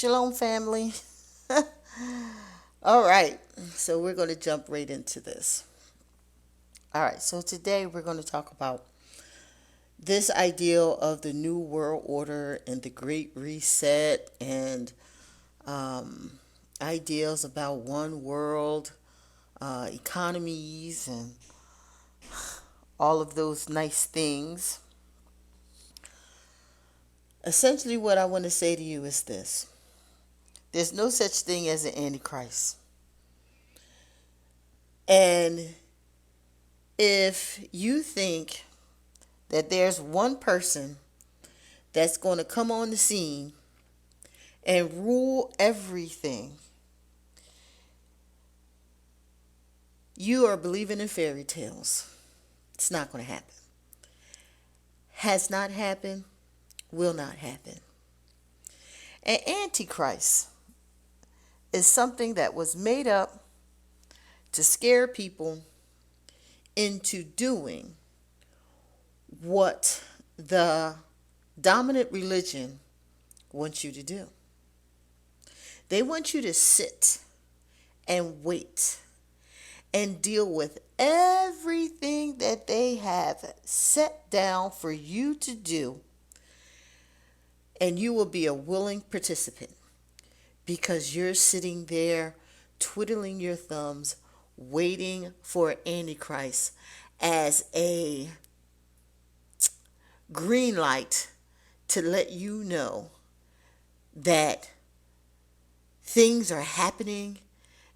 Shalom, family. All right, so we're going to jump right into this. All right, so today we're going to talk about this ideal of the New World Order and the Great Reset and um, ideals about one world, economies, and all of those nice things. Essentially, what I want to say to you is this: there's no such thing as an Antichrist. And if you think that there's one person that's going to come on the scene and rule everything, you are believing in fairy tales. It's not going to happen. Has not happened, will not happen. An antichrist is something that was made up to scare people into doing what the dominant religion wants you to do. They want you to sit and wait and deal with everything that they have set down for you to do, and you will be a willing participant because you're sitting there twiddling your thumbs waiting for Antichrist as a green light to let you know that things are happening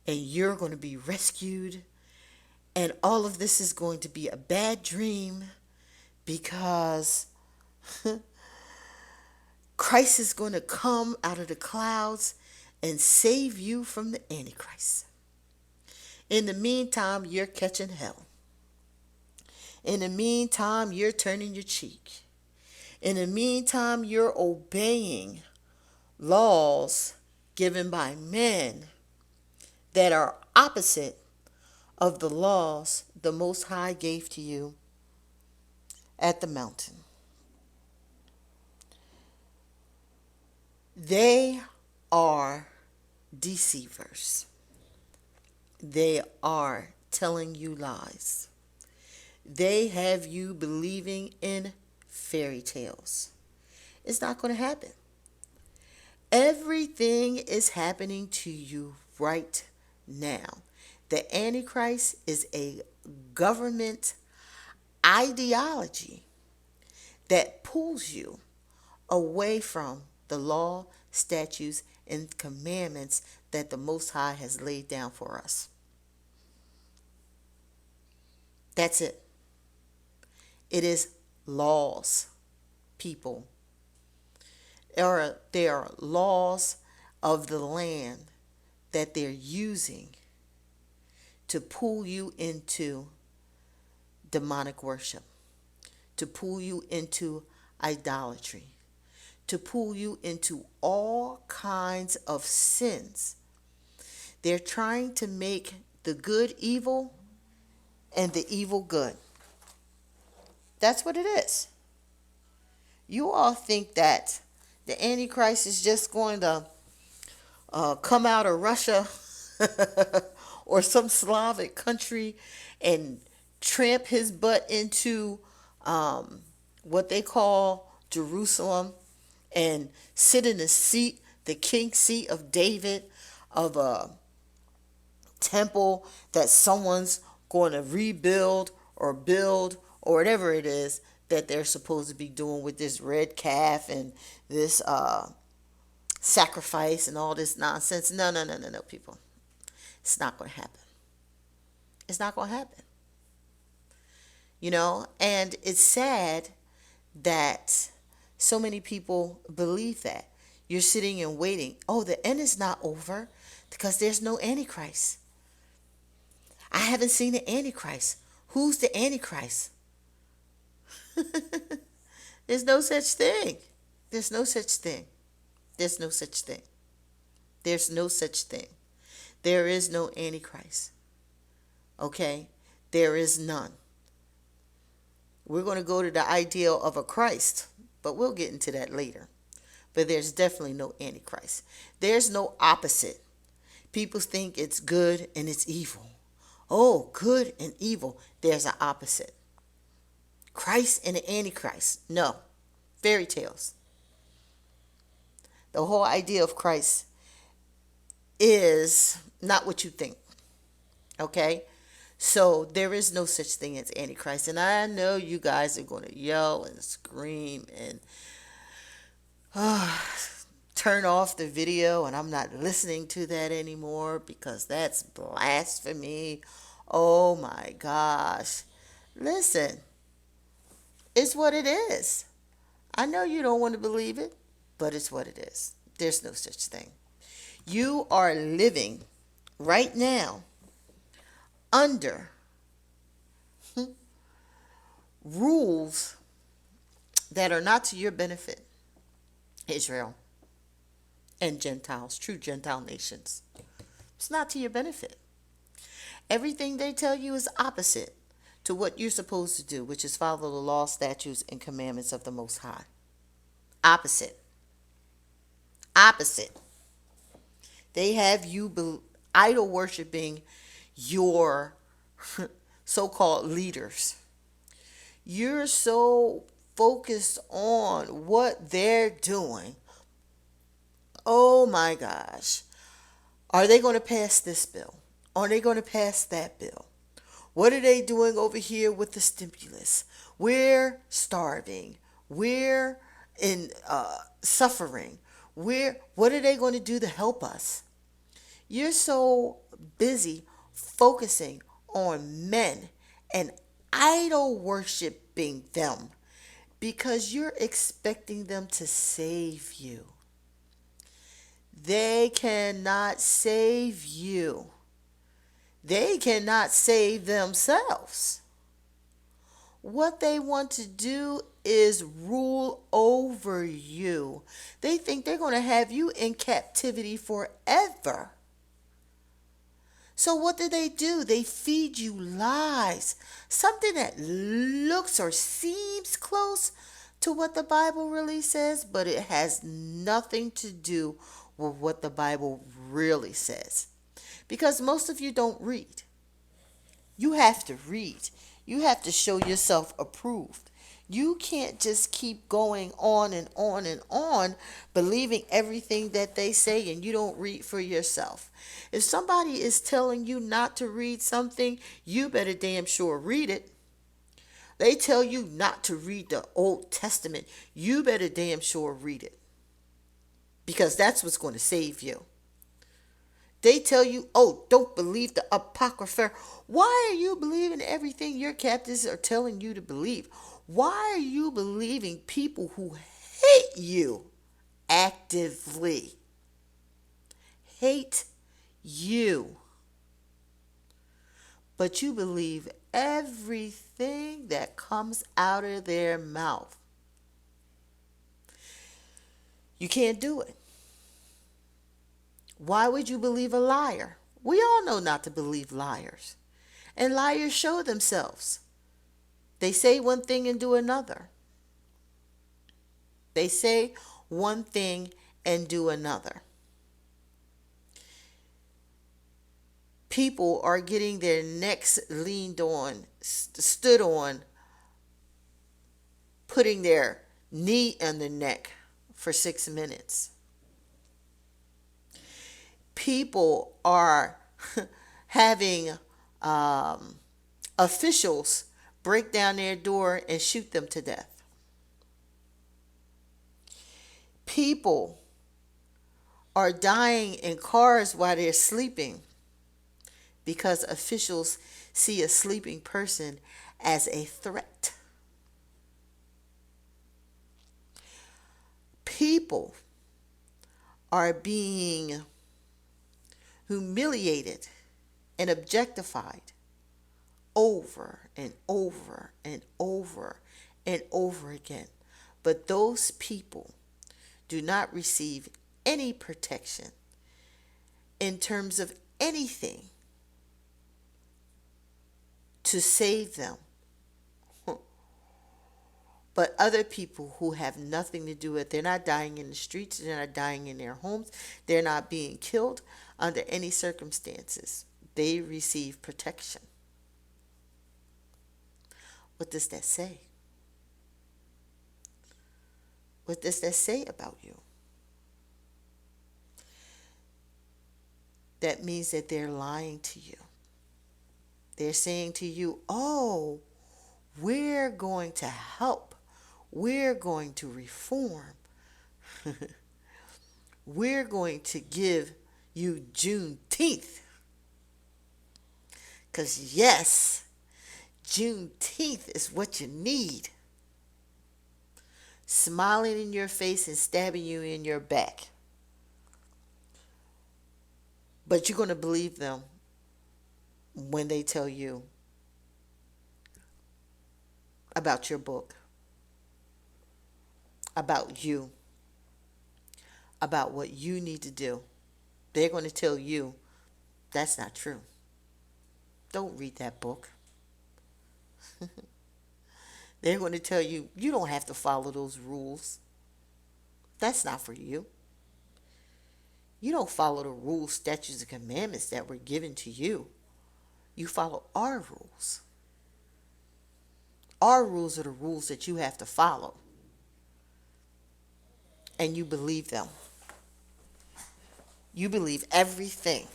and you're going to be rescued, and all of this is going to be a bad dream because Christ is going to come out of the clouds and save you from the Antichrist. In the meantime, you're catching hell. In the meantime, you're turning your cheek. In the meantime, you're obeying laws given by men that are opposite of the laws the Most High gave to you at the mountain. They are deceivers. They are telling you lies. They have you believing in fairy tales. It's not going to happen. Everything is happening to you right now. The Antichrist is a government ideology that pulls you away from the law, statutes, and commandments that the Most High has laid down for us. That's it. It is laws, people. There are laws of the land that they're using to pull you into demonic worship, to pull you into idolatry, to pull you into all kinds of sins. They're trying to make the good evil and the evil good. That's what it is. You all think that the Antichrist is just going to come out of Russia or some Slavic country and tramp his butt into what they call Jerusalem and sit in the seat, the king seat of David, of a temple that someone's going to rebuild or build or whatever it is that they're supposed to be doing with this red calf and this sacrifice and all this nonsense. No, no, no, no, no, people. It's not going to happen. It's not going to happen. And it's sad that so many people believe that. You're sitting and waiting. Oh, the end is not over because there's no Antichrist. I haven't seen the Antichrist. Who's the Antichrist? There's no such thing. There's no such thing. There's no such thing. There's no such thing. There is no Antichrist. Okay? There is none. We're going to go to the ideal of a Christ, but we'll get into that later. but there's definitely no Antichrist. There's no opposite. People think it's good and it's evil. Oh, good and evil. There's an opposite. Christ and the Antichrist. No. Fairy tales. The whole idea of Christ is not what you think. Okay? So there is no such thing as Antichrist. And I know you guys are going to yell and scream and turn off the video, and I'm not listening to that anymore because that's blasphemy. Oh my gosh. Listen, it's what it is. I know you don't want to believe it, but it's what it is. There's no such thing. You are living right now under rules that are not to your benefit. Israel and Gentiles, true Gentile nations. It's not to your benefit. Everything they tell you is opposite to what you're supposed to do, which is follow the law, statutes, and commandments of the Most High. Opposite. Opposite. They have you idol worshiping your so-called leaders. You're so focused on what they're doing. Oh my gosh. Are they going to pass this bill? Are they going to pass that bill? What are they doing over here with the stimulus? We're starving. We're in suffering. What are they going to do to help us? You're so busy focusing on men and idol worshiping them because you're expecting them to save you. They cannot save you. They cannot save themselves. What they want to do is rule over you. They think they're going to have you in captivity forever. So what do? They feed you lies. Something that looks or seems close to what the Bible really says, but it has nothing to do with what the Bible really says. Because most of you don't read. You have to read. You have to show yourself approved. You can't just keep going on and on and on, believing everything that they say, and you don't read for yourself. If somebody is telling you not to read something, you better damn sure read it. They tell you not to read the Old Testament, you better damn sure read it. Because that's what's going to save you. They tell you, oh, don't believe the Apocrypha. Why are you believing everything your captors are telling you to believe? Why are you believing people who hate you actively? Hate you. But you believe everything that comes out of their mouth. You can't do it. Why would you believe a liar? We all know not to believe liars. And liars show themselves. They say one thing and do another. They say one thing and do another. People are getting their necks leaned on, stood on, putting their knee on the neck for 6 minutes. People are having officials break down their door and shoot them to death. People are dying in cars while they're sleeping because officials see a sleeping person as a threat. People are being humiliated and objectified over and over and over and over again. But those people do not receive any protection in terms of anything to save them. But other people who have nothing to do with it, they're not dying in the streets, they're not dying in their homes, they're not being killed under any circumstances. They receive protection. What does that say? What does that say about you? That means that they're lying to you. They're saying to you, oh, we're going to help. We're going to reform. We're going to give you Juneteenth. Because yes, Juneteenth is what you need. Smiling in your face and stabbing you in your back. But you're going to believe them when they tell you about your book, about you, about what you need to do. They're going to tell you that's not true. Don't read that book. They're going to tell you you don't have to follow those rules. That's not for you. You don't follow the rules, statutes, and commandments that were given to you. You follow our rules. Our rules are the rules that you have to follow. And you believe them. You believe everything.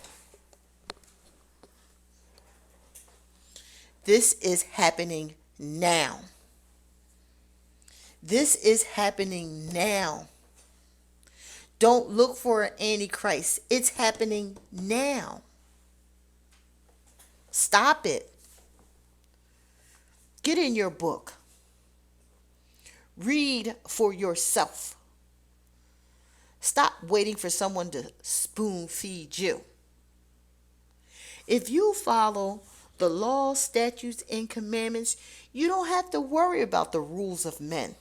This is happening now. This is happening now. Don't look for an Antichrist. It's happening now. Stop it. Get in your book. Read for yourself. Stop waiting for someone to spoon feed you. If you follow the laws, statutes, and commandments, you don't have to worry about the rules of men.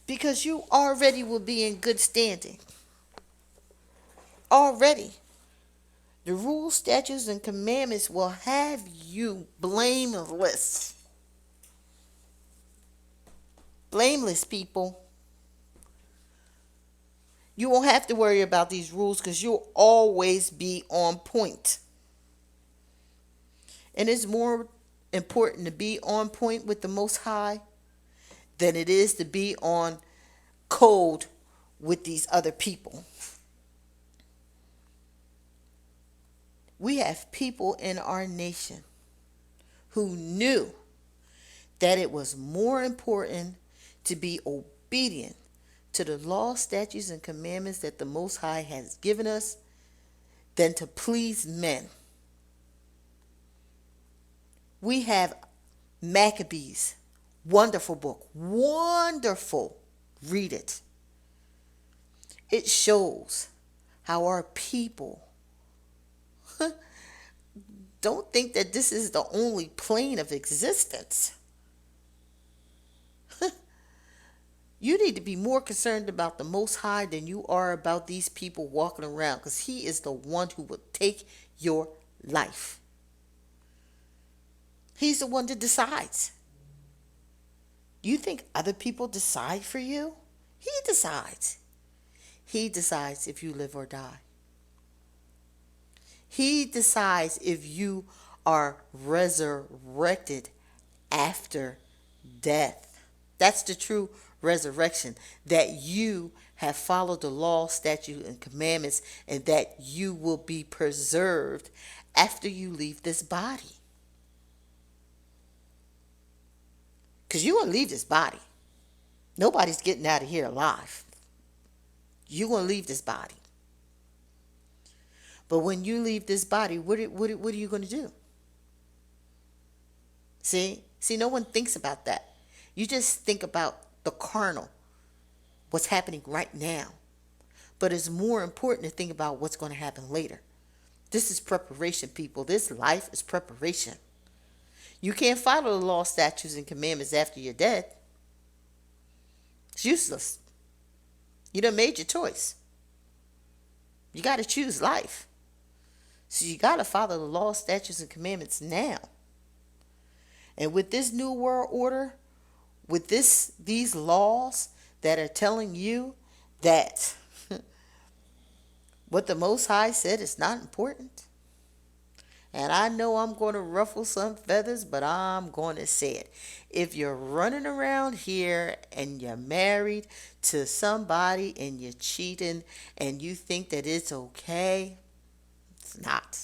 Because you already will be in good standing. Already. The rules, statutes, and commandments will have you blameless. Blameless, people. You won't have to worry about these rules because you'll always be on point. And it's more important to be on point with the Most High than it is to be on code with these other people. We have people in our nation who knew that it was more important to be obedient to the law, statutes, and commandments that the Most High has given us than to please men. We have Maccabees. Wonderful book. Wonderful. Read it. It shows how our people don't think that this is the only plane of existence. You need to be more concerned about the Most High than you are about these people walking around, because He is the one who will take your life. He's the one that decides. You think other people decide for you? He decides. He decides if you live or die. He decides if you are resurrected after death. That's the true resurrection. That you have followed the law, statute, and commandments, and that you will be preserved after you leave this body. Because you're going to leave this body. Nobody's getting out of here alive. You're going to leave this body. But when you leave this body, what are you going to do? See, no one thinks about that. You just think about the carnal, what's happening right now. But it's more important to think about what's going to happen later. This is preparation, people. This life is preparation. You can't follow the law, statutes, and commandments after you're dead. It's useless. You done made your choice. You got to choose life. So you got to follow the law, statutes, and commandments now. And with this new world order, with these laws that are telling you that what the Most High said is not important. And I know I'm going to ruffle some feathers, but I'm going to say it. If you're running around here and you're married to somebody and you're cheating and you think that it's okay, it's not.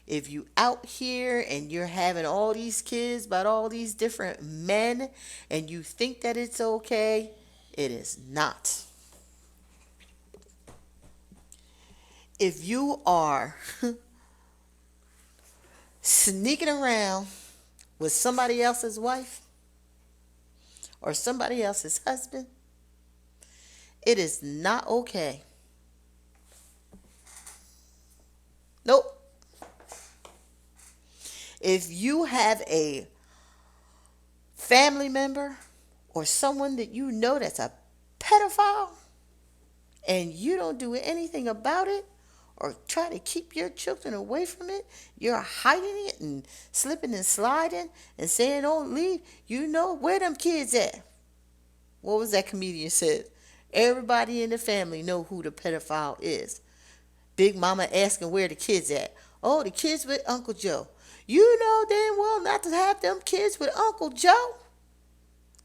If you out here and you're having all these kids by all these different men and you think that it's okay, it is not. If you are sneaking around with somebody else's wife or somebody else's husband, it is not okay. Nope. If you have a family member or someone that you know that's a pedophile and you don't do anything about it or try to keep your children away from it, you're hiding it and slipping and sliding and saying don't leave, you know where them kids at. What was that comedian said? Everybody in the family know who the pedophile is. Big Mama asking where the kids at. Oh, the kids with Uncle Joe. You know damn well not to have them kids with Uncle Joe.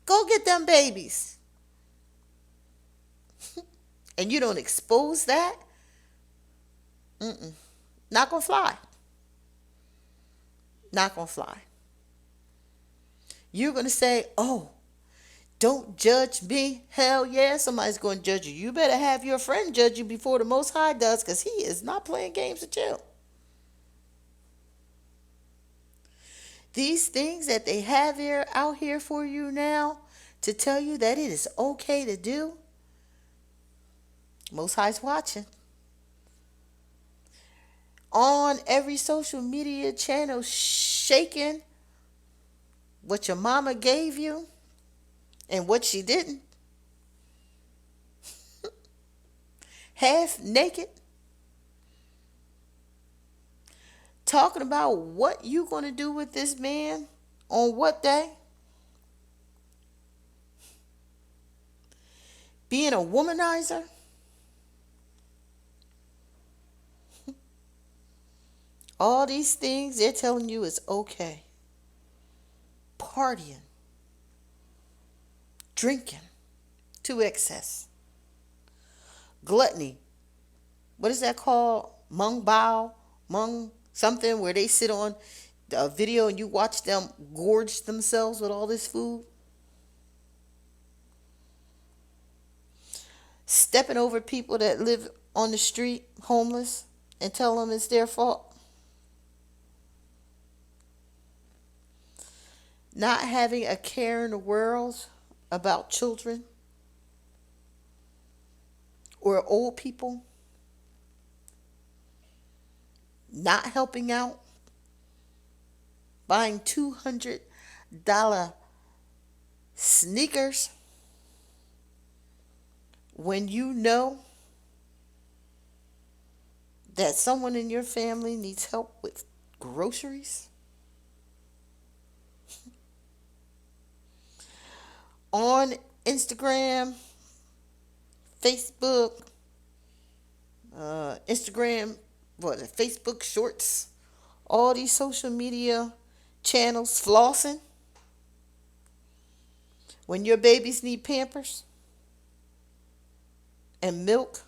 Go get them babies. And you don't expose that? Not gonna fly. Not gonna fly. You're gonna say, oh, don't judge me. Hell yeah, somebody's going to judge you. You better have your friend judge you before the Most High does, because he is not playing games with you. These things that they have here out here for you now to tell you that it is okay to do, Most High's watching. On every social media channel, shaking what your mama gave you and what she didn't. Half naked. Talking about what you going to do with this man on what day. Being a womanizer. All these things they're telling you is okay. Partying. Drinking to excess. Gluttony. What is that called? Mung bao? Mung something, where they sit on a video and you watch them gorge themselves with all this food. Stepping over people that live on the street, homeless, and tell them it's their fault. Not having a care in the world about children or old people. Not helping out. Buying $200 sneakers when you know that someone in your family needs help with groceries. On Instagram, Facebook, Facebook Shorts, all these social media channels, flossing when your babies need Pampers and milk,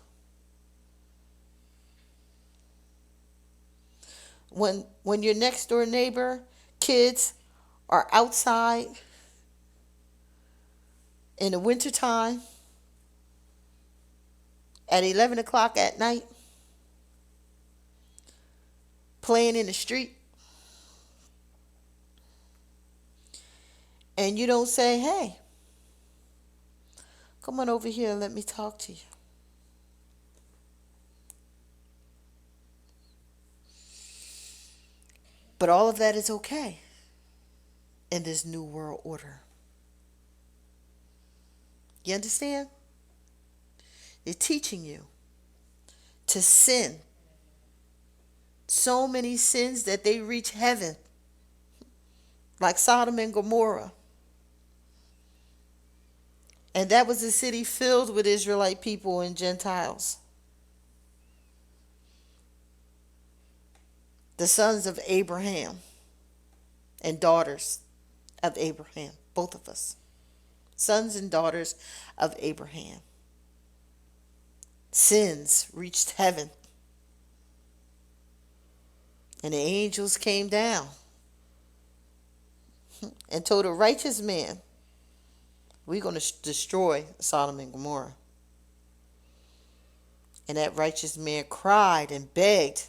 when your next door neighbor kids are outside in the wintertime at 11 o'clock at night playing in the street, and you don't say, hey, come on over here and let me talk to you. But all of that is okay in this new world order. You understand? They're teaching you to sin. So many sins that they reach heaven. like Sodom and Gomorrah. And that was a city filled with Israelite people and Gentiles. The sons of Abraham and daughters of Abraham. Both of us. Sons and daughters of Abraham. Sins reached heaven. And the angels came down and told a righteous man, we're going to destroy Sodom and Gomorrah. And that righteous man cried and begged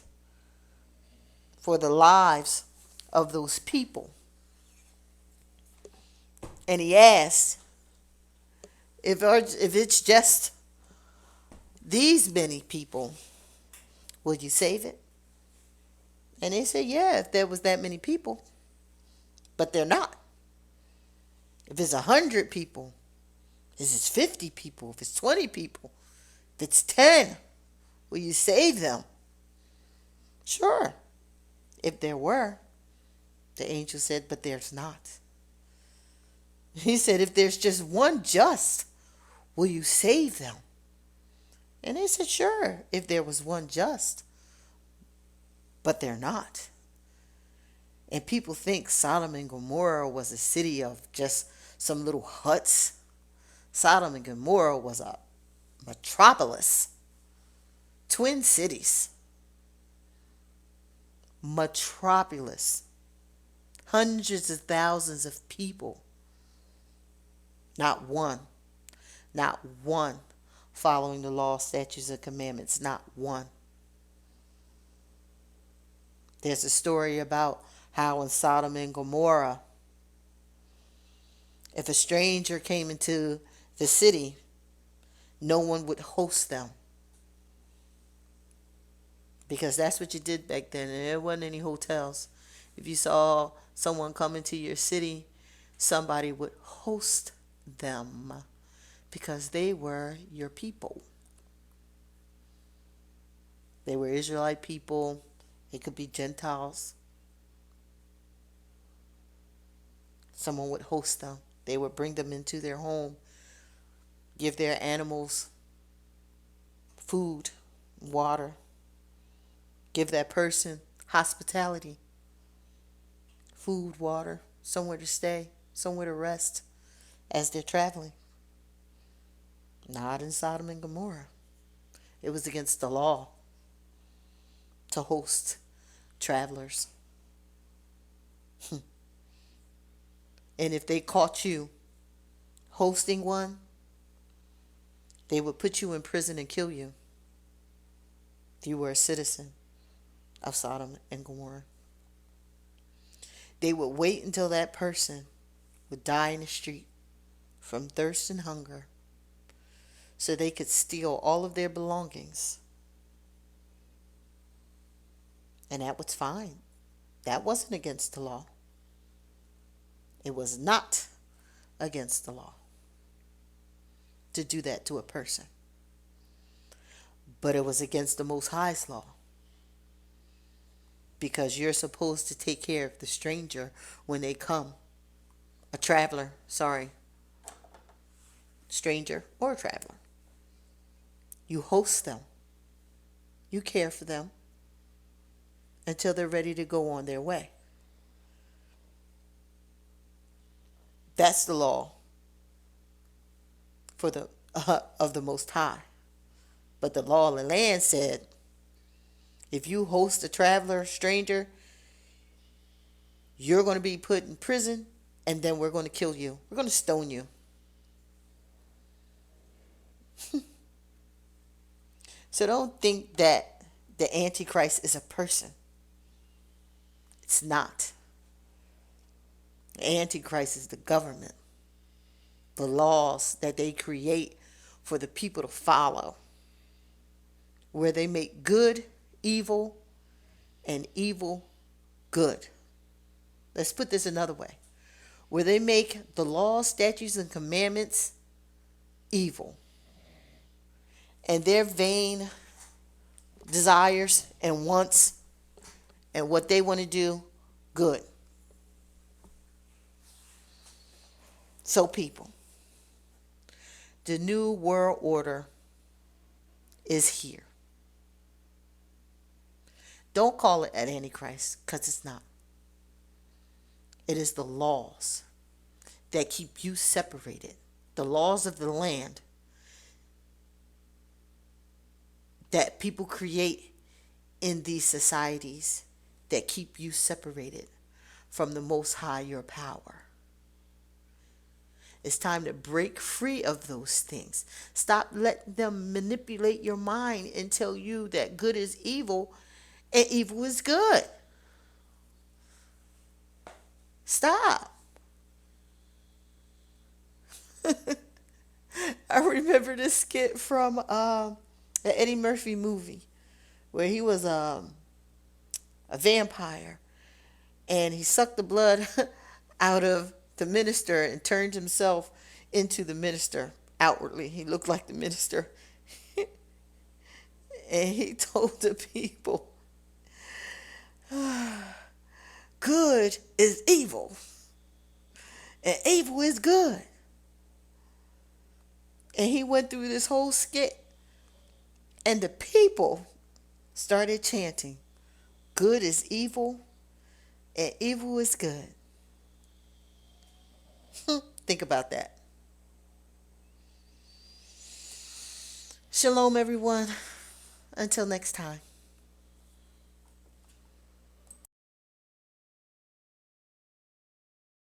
for the lives of those people. And he asked, if it's just these many people, would you save it? And they said, yeah, if there was that many people. But they're not. If it's 100 people, if it's 50 people, if it's 20 people, if it's 10, will you save them? Sure. If there were. The angel said, but there's not. He said, if there's just one just, will you save them? And they said, sure, if there was one just. But they're not. And people think Sodom and Gomorrah was a city of just some little huts. Sodom and Gomorrah was a metropolis. Twin cities. Metropolis. Hundreds of thousands of people. Not one following the law, statutes, and commandments. Not one. There's a story about how in Sodom and Gomorrah, if a stranger came into the city, no one would host them. Because that's what you did back then. And there wasn't any hotels. If you saw someone come into your city, somebody would host them because they were your people. They were Israelite people. It could be Gentiles. Someone would host them. They would bring them into their home, give their animals food, water, give that person hospitality, food, water, somewhere to stay, somewhere to rest as they're traveling. Not in Sodom and Gomorrah. It was against the law to host travelers. And if they caught you hosting one, they would put you in prison and kill you if you were a citizen of Sodom and Gomorrah. They would wait until that person would die in the street from thirst and hunger so they could steal all of their belongings. And that was fine. That wasn't against the law. It was not against the law to do that to a person. But it was against the Most High's law. Because you're supposed to take care of the stranger when they come. A traveler, stranger or a traveler. You host them. You care for them until they're ready to go on their way. That's the law for the of the Most High. But the law of the land said, if you host a traveler, stranger, you're going to be put in prison, and then we're going to kill you. We're going to stone you. So don't think that the Antichrist is a person. It's not. The Antichrist is the government. The laws that they create for the people to follow. Where they make good evil and evil good. Let's put this another way. Where they make the laws, statutes, and commandments evil. And their vain desires and wants and what they want to do good. So, people, the new world order is here. Don't call it an Antichrist, because it's not. It is the laws that keep you separated. The laws of the land that people create in these societies that keep you separated from the Most High, your power. It's time to break free of those things. Stop letting them manipulate your mind and tell you that good is evil and evil is good. Stop. I remember this skit from an Eddie Murphy movie where he was a vampire and he sucked the blood out of the minister and turned himself into the minister outwardly. He looked like the minister. And he told the people, good is evil and evil is good. And he went through this whole skit and the people started chanting, good is evil and evil is good. Think about that. Shalom, everyone. Until next time.